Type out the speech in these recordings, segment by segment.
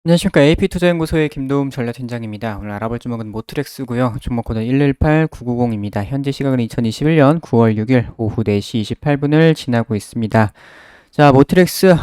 안녕하십니까. AP투자연구소의 김도움 전략팀장입니다. 오늘 알아볼 종목은 모트렉스고요. 종목 코드 118990입니다. 현재 시각은 2021년 9월 6일 오후 4시 28분을 지나고 있습니다. 자, 모트렉스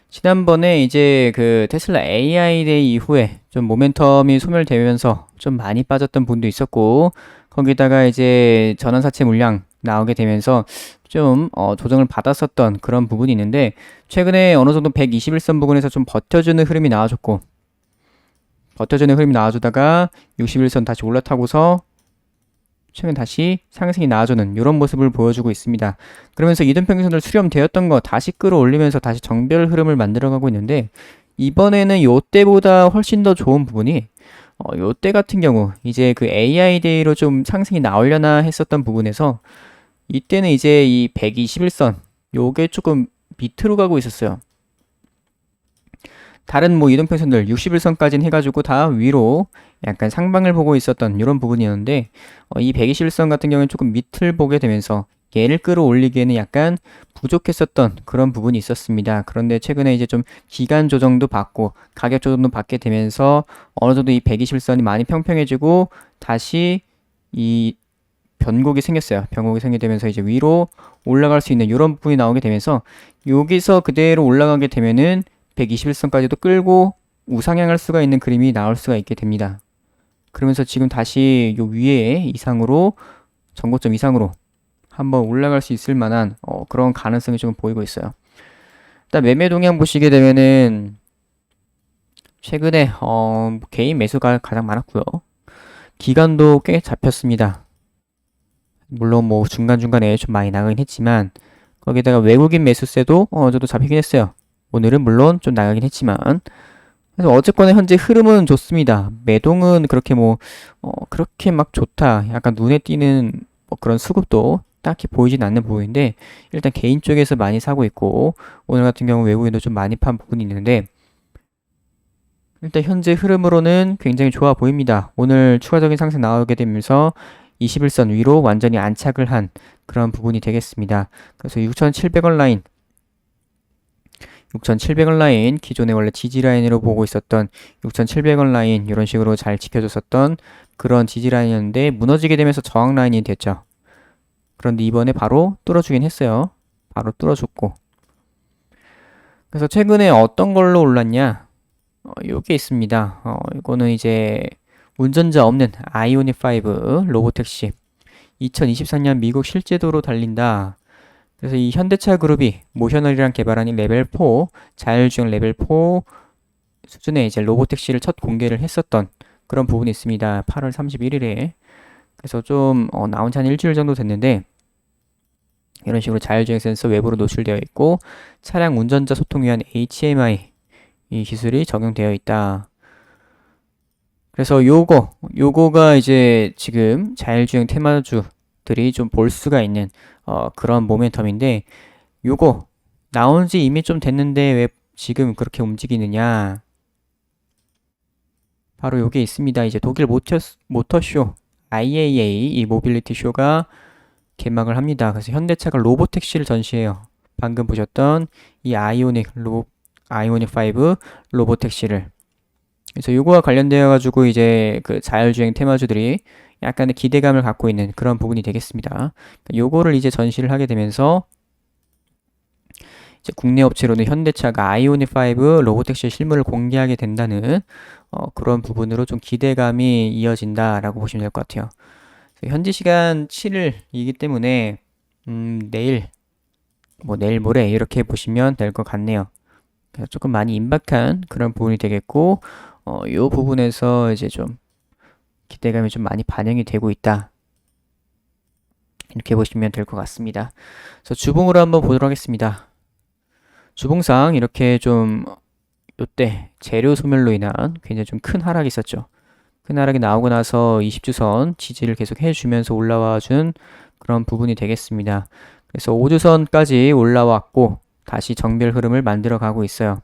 지난번에 이제 그 테슬라 AI 데이 이후에 좀 모멘텀이 소멸되면서 좀 많이 빠졌던 분도 있었고, 거기다가 이제 전환사채 물량 나오게 되면서 좀 조정을 받았었던 그런 부분이 있는데, 최근에 어느 정도 121선 부근에서 좀 버텨주는 흐름이 나와줬고, 버텨주는 흐름이 나와주다가 61선 다시 올라타고서 최근 다시 상승이 나와주는 이런 모습을 보여주고 있습니다. 그러면서 이등평균선을 수렴되었던 거 다시 끌어올리면서 다시 정별 흐름을 만들어가고 있는데, 이번에는 요때보다 훨씬 더 좋은 부분이 요때 같은 경우 이제 그 AI 데이로 좀 상승이 나오려나 했었던 부분에서 이때는 이제 이 121선 요게 조금 밑으로 가고 있었어요. 다른 뭐 이동평선들 61선까지는 해가지고 다 위로 약간 상방을 보고 있었던 이런 부분이었는데, 이 121선 같은 경우는 조금 밑을 보게 되면서 얘를 끌어올리기에는 약간 부족했었던 그런 부분이 있었습니다. 그런데 최근에 이제 좀 기간 조정도 받고 가격 조정도 받게 되면서 어느 정도 이 121선이 많이 평평해지고 다시 이 변곡이 생겼어요. 변곡이 생기게 되면서 이제 위로 올라갈 수 있는 이런 부분이 나오게 되면서 여기서 그대로 올라가게 되면은 121선까지도 끌고 우상향할 수가 있는 그림이 나올 수가 있게 됩니다. 그러면서 지금 다시 요 위에 이상으로 전고점 이상으로 한번 올라갈 수 있을 만한 그런 가능성이 좀 보이고 있어요. 일단 매매 동향 보시게 되면은 최근에 개인 매수가 가장 많았고요. 기간도 꽤 잡혔습니다. 물론 뭐 중간중간에 좀 많이 나가긴 했지만 거기다가 외국인 매수세도 어느 정도 잡히긴 했어요. 오늘은 물론 좀 나가긴 했지만, 그래서 어쨌거나 현재 흐름은 좋습니다. 매동은 그렇게 뭐 그렇게 막 좋다, 약간 눈에 띄는 뭐 그런 수급도 딱히 보이진 않는 부분인데, 일단 개인 쪽에서 많이 사고 있고 오늘 같은 경우 외국인도 좀 많이 판 부분이 있는데, 일단 현재 흐름으로는 굉장히 좋아 보입니다. 오늘 추가적인 상승 나오게 되면서 21선 위로 완전히 안착을 한 그런 부분이 되겠습니다. 그래서 6,700원 라인, 6,700원 라인, 기존에 원래 지지 라인으로 보고 있었던 6,700원 라인, 이런 식으로 잘 지켜줬었던 그런 지지 라인이었는데 무너지게 되면서 저항 라인이 됐죠. 그런데 이번에 바로 뚫어주긴 했어요. 바로 뚫어줬고, 그래서 최근에 어떤 걸로 올랐냐? 요게 있습니다. 이거는 이제 운전자 없는 아이오닉 5 로보택시 2024년 미국 실제도로 달린다. 그래서 이 현대차 그룹이 모셔널이랑 개발한 이 레벨 4 자율주행 레벨 4 수준의 이제 로보택시를 첫 공개를 했었던 그런 부분이 있습니다. 8월 31일에. 그래서 좀 나온 지 한 일주일 정도 됐는데, 이런 식으로 자율주행 센서 외부로 노출되어 있고 차량 운전자 소통 위한 HMI 이 기술이 적용되어 있다. 그래서 요거가 이제 지금 자율주행 테마주들이 좀 볼 수가 있는 그런 모멘텀인데, 요거 나온 지 이미 좀 됐는데 왜 지금 그렇게 움직이느냐? 바로 요게 있습니다. 이제 독일 모터쇼 IAA 이 모빌리티 쇼가 개막을 합니다. 그래서 현대차가 로보택시를 전시해요. 방금 보셨던 이 아이오닉 5 로보택시를. 그래서 요거와 관련되어 가지고 이제 그 자율주행 테마주들이 약간의 기대감을 갖고 있는 그런 부분이 되겠습니다. 요거를 이제 전시를 하게 되면서 이제 국내 업체로는 현대차가 아이오닉 5 로보택시 실물을 공개하게 된다는 그런 부분으로 좀 기대감이 이어진다라고 보시면 될 것 같아요. 현지 시간 7일이기 때문에 내일 뭐 내일 모레 이렇게 보시면 될 것 같네요. 그래서 조금 많이 임박한 그런 부분이 되겠고, 요 부분에서 이제 좀 기대감이 좀 많이 반영이 되고 있다, 이렇게 보시면 될 것 같습니다. 그래서 주봉으로 한번 보도록 하겠습니다. 주봉상 이렇게 좀 요때 재료 소멸로 인한 굉장히 좀 큰 하락이 있었죠. 큰 하락이 나오고 나서 20주선 지지를 계속 해주면서 올라와 준 그런 부분이 되겠습니다. 그래서 5주선까지 올라왔고 다시 정별 흐름을 만들어 가고 있어요.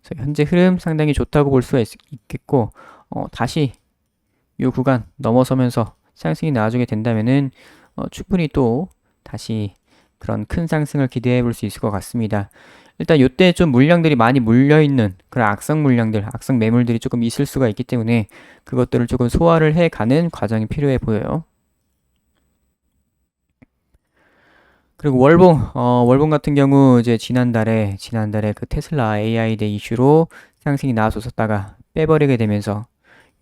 그래서 현재 흐름 상당히 좋다고 볼 수가 있겠고, 다시 이 구간 넘어서면서 상승이 나와주게 된다면은 충분히 또 다시 그런 큰 상승을 기대해 볼 수 있을 것 같습니다. 일단 요때 좀 물량들이 많이 몰려있는 그런 악성 물량들, 악성 매물들이 조금 있을 수가 있기 때문에 그것들을 조금 소화를 해가는 과정이 필요해 보여요. 그리고 월봉 같은 경우 이제 지난달에 그 테슬라 AI 대 이슈로 상승이 나왔었다가 빼버리게 되면서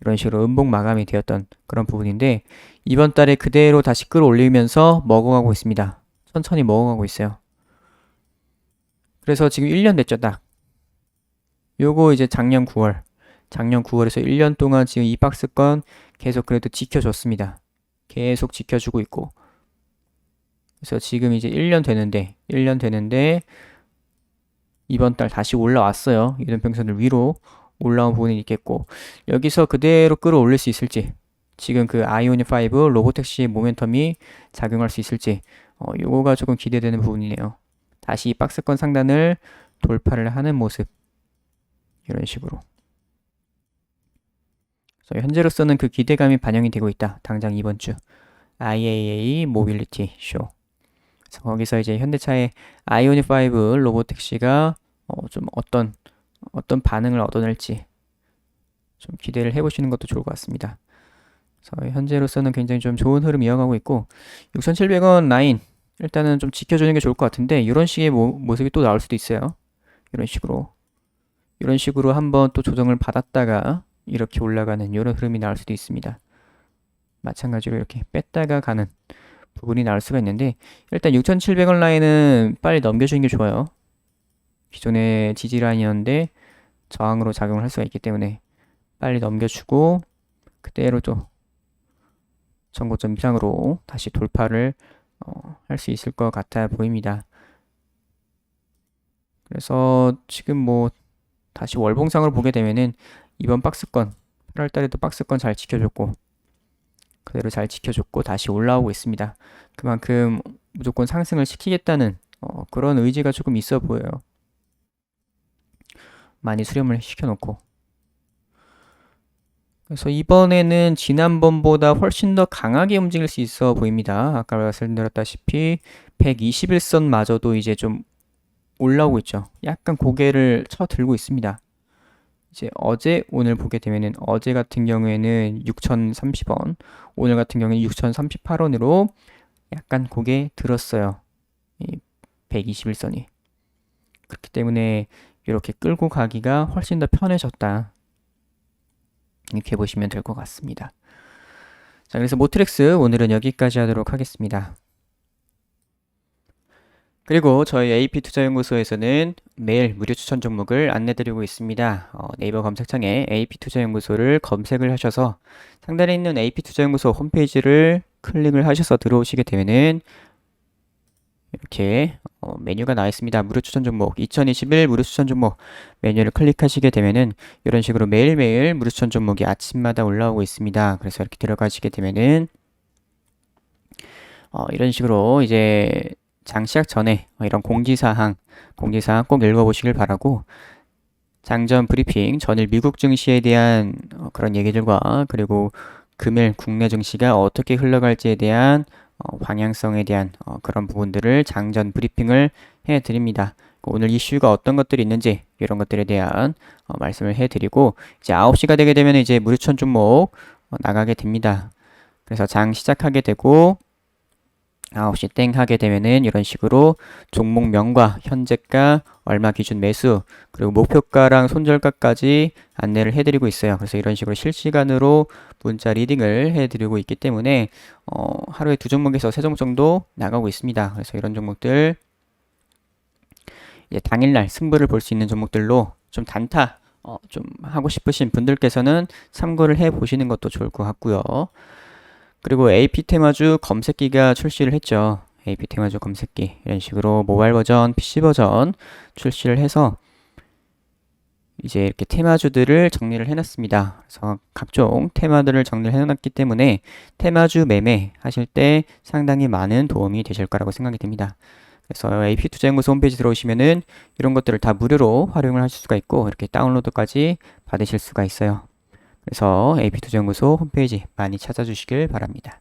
이런 식으로 음봉 마감이 되었던 그런 부분인데 이번 달에 그대로 다시 끌어올리면서 먹어가고 있습니다. 천천히 먹어가고 있어요. 그래서 지금 1년 됐죠, 딱. 요거 이제 작년 9월에서 1년 동안 지금 이 박스권 계속 그래도 지켜줬습니다. 계속 지켜주고 있고. 그래서 지금 이제 1년 되는데 이번 달 다시 올라왔어요. 이동평선을 위로 올라온 부분이 있겠고 여기서 그대로 끌어올릴 수 있을지 지금 그 아이오닉 5 로보택시의 모멘텀이 작용할 수 있을지 요거가 조금 기대되는 부분이네요. 다시 이 박스권 상단을 돌파를 하는 모습 이런 식으로 그래서 현재로서는 그 기대감이 반영이 되고 있다. 당장 이번 주 IAA 모빌리티 쇼 그래서 거기서 이제 현대차의 아이오닉 5 로보택시가 좀 어떤 반응을 얻어낼지 좀 기대를 해보시는 것도 좋을 것 같습니다. 그래서 현재로서는 굉장히 좀 좋은 흐름 이어가고 있고 6,700원 라인 일단은 좀 지켜주는 게 좋을 것 같은데 이런 식의 모습이 또 나올 수도 있어요. 이런 식으로 한번 또 조정을 받았다가 이렇게 올라가는 이런 흐름이 나올 수도 있습니다. 마찬가지로 이렇게 뺐다가 가는 부분이 나올 수가 있는데 일단 6,700원 라인은 빨리 넘겨주는 게 좋아요. 기존의 지지 라인이었는데 저항으로 작용을 할 수가 있기 때문에 빨리 넘겨주고 그대로 또 전고점 이상으로 다시 돌파를 할 수 있을 것 같아 보입니다. 그래서 지금 뭐 다시 월봉상으로 보게 되면은 이번 박스권 8월달에도 박스권 잘 지켜줬고 그대로 잘 지켜줬고 다시 올라오고 있습니다. 그만큼 무조건 상승을 시키겠다는 그런 의지가 조금 있어 보여요. 많이 수렴을 시켜놓고 그래서 이번에는 지난번보다 훨씬 더 강하게 움직일 수 있어 보입니다. 아까 말씀드렸다시피 121선마저도 이제 좀 올라오고 있죠. 약간 고개를 쳐들고 있습니다. 이제 오늘 보게 되면은 어제 같은 경우에는 6,030원, 오늘 같은 경우에는 6,038원으로 약간 고개 들었어요. 이 121선이. 그렇기 때문에 이렇게 끌고 가기가 훨씬 더 편해졌다. 이렇게 보시면 될 것 같습니다. 자, 그래서 모트렉스 오늘은 여기까지 하도록 하겠습니다. 그리고 저희 AP투자연구소에서는 매일 무료 추천 종목을 안내드리고 있습니다. 네이버 검색창에 AP투자연구소를 검색을 하셔서 상단에 있는 AP투자연구소 홈페이지를 클릭을 하셔서 들어오시게 되면은 이렇게 메뉴가 나와 있습니다. 무료 추천 종목 2021 무료 추천 종목 메뉴를 클릭하시게 되면은 이런 식으로 매일매일 무료 추천 종목이 아침마다 올라오고 있습니다. 그래서 이렇게 들어가시게 되면은 이런 식으로 이제 장 시작 전에 이런 공지사항 꼭 읽어보시길 바라고 장전 브리핑 전일 미국 증시에 대한 그런 얘기들과 그리고 금일 국내 증시가 어떻게 흘러갈지에 대한 방향성에 대한 그런 부분들을 장전 브리핑을 해드립니다. 오늘 이슈가 어떤 것들이 있는지 이런 것들에 대한 말씀을 해드리고 이제 9시가 되게 되면 이제 무료천 종목 나가게 됩니다. 그래서 장 시작하게 되고 9시 땡 하게 되면은 이런 식으로 종목명과 현재가 얼마 기준 매수 그리고 목표가랑 손절가까지 안내를 해드리고 있어요. 그래서 이런 식으로 실시간으로 문자 리딩을 해드리고 있기 때문에 하루에 2종목에서 3종목 정도 나가고 있습니다. 그래서 이런 종목들 이제 당일날 승부를 볼 수 있는 종목들로 좀 단타 좀 하고 싶으신 분들께서는 참고를 해 보시는 것도 좋을 것 같고요. 그리고 AP 테마주 검색기가 출시를 했죠. AP 테마주 검색기 이런 식으로 모바일 버전, PC 버전 출시를 해서 이제 이렇게 테마주들을 정리를 해놨습니다. 그래서 각종 테마들을 정리를 해놨기 때문에 테마주 매매 하실 때 상당히 많은 도움이 되실 거라고 생각이 됩니다. 그래서 AP투자연구소 홈페이지 들어오시면은 이런 것들을 다 무료로 활용을 하실 수가 있고 이렇게 다운로드까지 받으실 수가 있어요. 그래서 AP투자연구소 홈페이지 많이 찾아주시길 바랍니다.